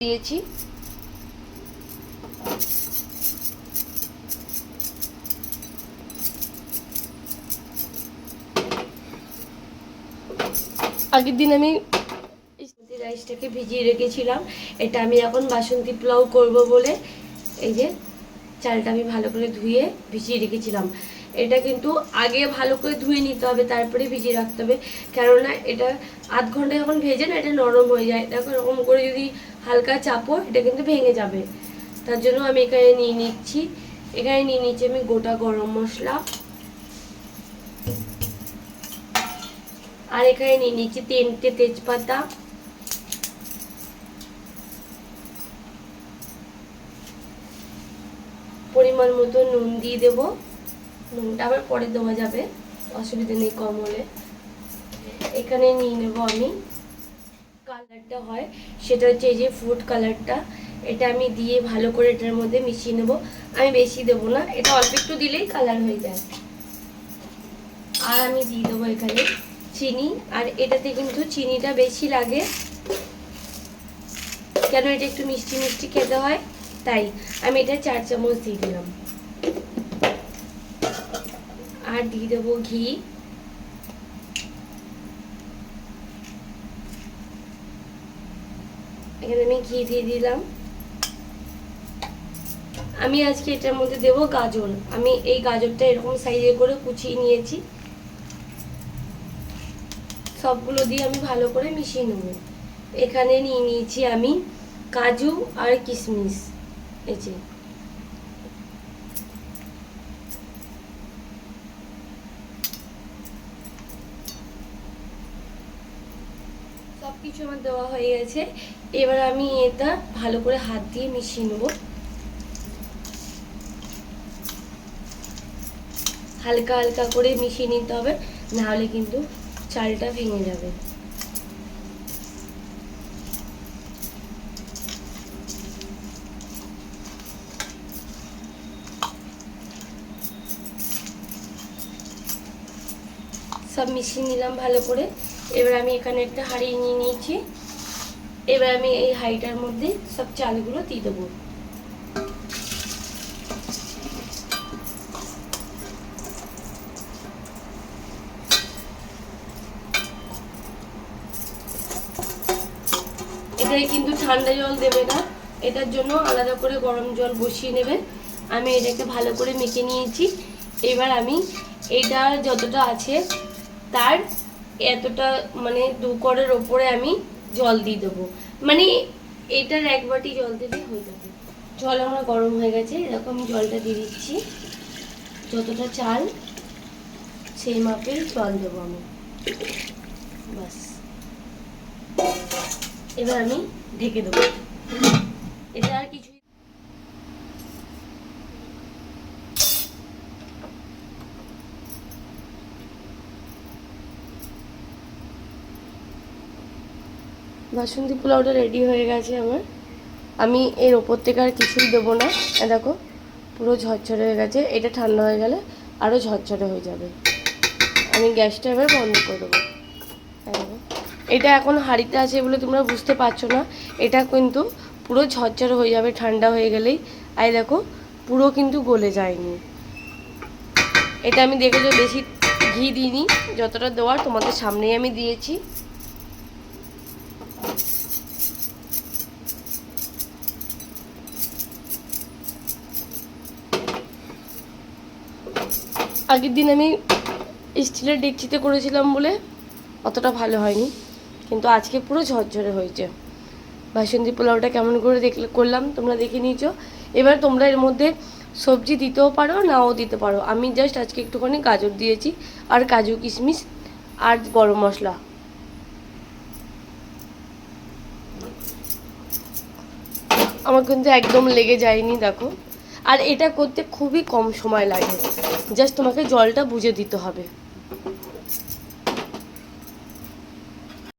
দিয়েছি। আগের দিন আমি রাইসটাকে ভিজিয়ে রেখেছিলাম। এটা আমি এখন বাসন্তী পোলাও করব বলে এই যে চালটা আমি ভালো করে ধুয়ে ভিজিয়ে রেখেছিলাম। এটা কিন্তু আগে ভালো করে ধুয়ে নিতে হবে, তারপরে ভিজিয়ে রাখতে হবে, কেননা এটা আধ ঘন্টা যখন ভেজে না এটা নরম হয়ে যায়। দেখো এরকম করে যদি হালকা চাপো এটা কিন্তু ভেঙে যাবে। তার জন্য আমি এখানে নিয়ে নিচ্ছি আমি গোটা গরম মশলা, আর এখানে নিয়ে নিচ্ছি 3টে তেজপাতা, পরিমাণ মতো নুন দিয়ে দেব। নুনটা আবার পরে দেওয়া যাবে, অসুবিধা নেই কম হলে। এখানে নিয়ে নেব আমি কালারটা হয়, সেটা হচ্ছে এই যে ফুড কালারটা। এটা আমি দিয়ে ভালো করে এটার মধ্যে মিশিয়ে নেব। আমি বেশি দেবো না, এটা অল্প একটু দিলেই কালার হয়ে যায়। আর আমি দিয়ে দেবো এখানে চিনি, আর এটাতে কিন্তু চিনিটা বেশি লাগে, কেন এটা একটু মিষ্টি মিষ্টি খেতে হয়, তাই আমি এটা 4 চামচ দিয়ে দিলাম। আর দিয়ে দেবো ঘি, এখানে আমি ঘি দিয়ে দিলাম। আমি আজকে এটার মধ্যে দেব গাজর। আমি এই গাজরটা এরকম সাইজে করে কুচিয়ে নিয়েছি। সবগুলো দিয়ে আমি ভালো করে মিশিয়ে নেব। এখানে নিয়ে নিয়েছি আমি কাজু আর কিশমিশ, এই যে সবকিছু আমার দেওয়া হয়ে গেছে। এবার আমি এটা ভালো করে হাত দিয়ে মিশিয়ে নেব। হালকা হালকা করে মিশিয়ে নিতে হবে, না হলে কিন্তু চালটা ভেঙে যাবে। সব মিশিয়ে নিলাম ভালো করে। এবার আমি এখানে একটা হাঁড়ি নিয়ে নিয়েছি। এবার আমি এই হাঁড়িটার মধ্যে সব চালগুলো দিয়ে দেবো। এটাই কিন্তু ঠান্ডা জল দেবে না, এটার জন্য আলাদা করে গরম জল বসিয়ে নেবে। আমি এটাকে ভালো করে মেখে নিয়েছি। এবার আমি এটা যতটা আছে তার এতটা মানে 2 কড়ের ওপরে আমি জল দিয়ে দেবো। মানে এটার 1 বাটি জল দিলে হয়ে যাবে। জল আমার গরম হয়ে গেছে, এরকম আমি জলটা দিয়ে দিচ্ছি। যতটা চাল সেই মাপের জল দেবো আমি, বাস। এবার আমি ঢেকে দেবো। এটা আর কিছু বাসন্তী পোলাওটা রেডি হয়ে গেছে আমার। আমি এর ওপর থেকে আর কিছুই দেবো না। দেখো পুরো ঝরঝরে হয়ে গেছে। এটা ঠান্ডা হয়ে গেলে আরও ঝরঝরে হয়ে যাবে। আমি গ্যাসটা এবার বন্ধ করে দেবো। এটা এখন হাঁড়িতে আছে বলে তোমরা বুঝতে পারছো না, এটা কিন্তু পুরো ঝরঝরে হয়ে যাবে ঠান্ডা হয়ে গেলেই। আর দেখো পুরো কিন্তু গলে যায়নি। এটা আমি দেখেছো বেশি ঘি দিইনি, যতটা দেওয়ার তোমাদের সামনেই আমি দিয়েছি। আগের দিন আমি স্টিলের ডেকচিতে করেছিলাম বলে অতটা ভালো হয়নি, কিন্তু আজকে পুরো ঝরঝরে হয়েছে। বাসন্তী পোলাওটা কেমন করে করলাম তোমরা দেখে নিয়েছো। এবার তোমরা এর মধ্যে সবজি দিতেও পারো, নাও দিতে পারো। আমি জাস্ট আজকে একটুখানি গাজর দিয়েছি, আর কাজু কিশমিশ আর গরম মশলা। আমার কিন্তু একদম লেগে যায়নি, দেখো। আর এটা করতে খুবই কম সময় লাগে, জাস্ট তোমাকে জলটা বুঝে দিতে হবে।